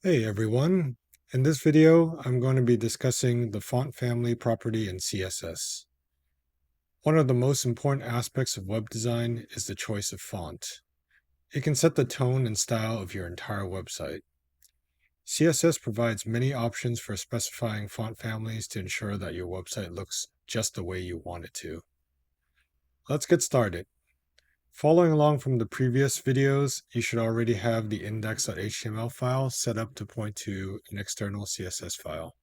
Hey everyone, in this video I'm going to be discussing the font family property in CSS. One of the most important aspects of web design is the choice of font. It can set the tone and style of your entire website. CSS provides many options for specifying font families to ensure that your website looks just the way you want it to. Let's get started. Following along from the previous videos, you should already have the index.html file set up to point to an external CSS file.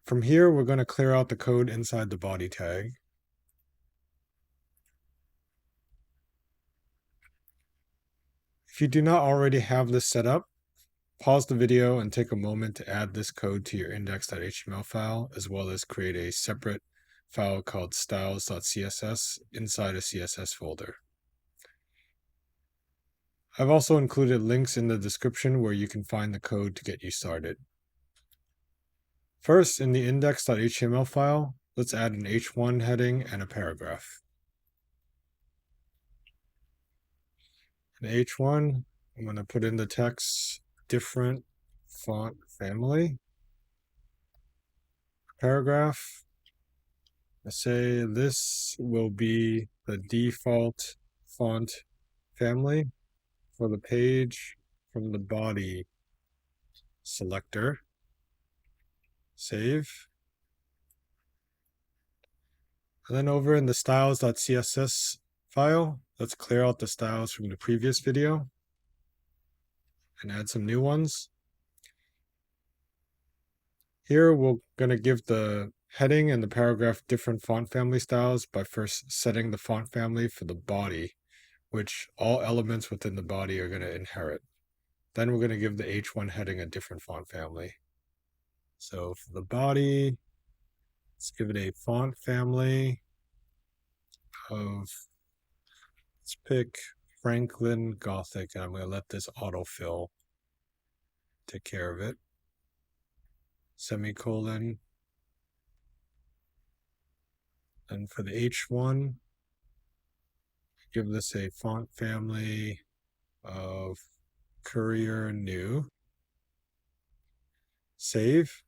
From here, we're going to clear out the code inside the body tag. If you do not already have this set up, pause the video and take a moment to add this code to your index.html file, as well as create a separate file called styles.css inside a CSS folder. I've also included links in the description where you can find the code to get you started. First, in the index.html file, let's add an h1 heading and a paragraph. In h1, I'm going to put in the text different font family. Paragraph, I say this will be the default font family for the page from the body selector. Save. And then over in the styles.css file, let's clear out the styles from the previous video and add some new ones. Here, we're going to give the heading and the paragraph different font family styles by first setting the font family for the body, which all elements within the body are going to inherit. Then we're going to give the h1 heading a different font family. So for the body, let's give it a font family of, let's pick Franklin Gothic, and I'm going to let this autofill take care of it. Semicolon. And for the h1, give this a font family of Courier New. Save.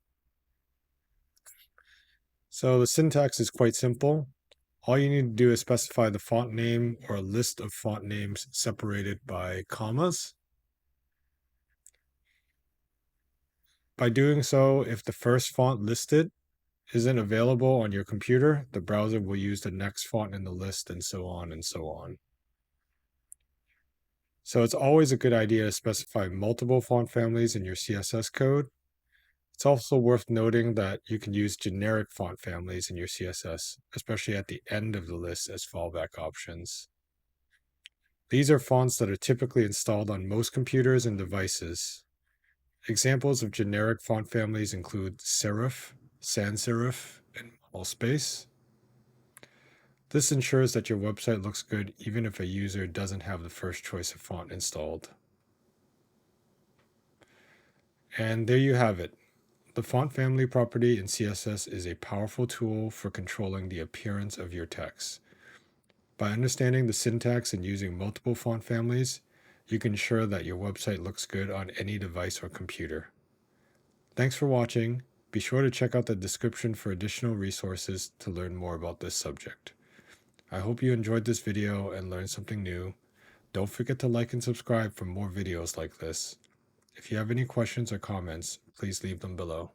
So the syntax is quite simple. All you need to do is specify the font name or a list of font names separated by commas. By doing so, if the first font listed isn't available on your computer, the browser will use the next font in the list, and so on and so on. So it's always a good idea to specify multiple font families in your CSS code. It's also worth noting that you can use generic font families in your CSS, especially at the end of the list as fallback options. These are fonts that are typically installed on most computers and devices. Examples of generic font families include serif, sans serif, and all-space. This ensures that your website looks good even if a user doesn't have the first choice of font installed. And there you have it. The font family property in CSS is a powerful tool for controlling the appearance of your text. By understanding the syntax and using multiple font families, you can ensure that your website looks good on any device or computer. Thanks for watching. Be sure to check out the description for additional resources to learn more about this subject. I hope you enjoyed this video and learned something new. Don't forget to like and subscribe for more videos like this. If you have any questions or comments, please leave them below.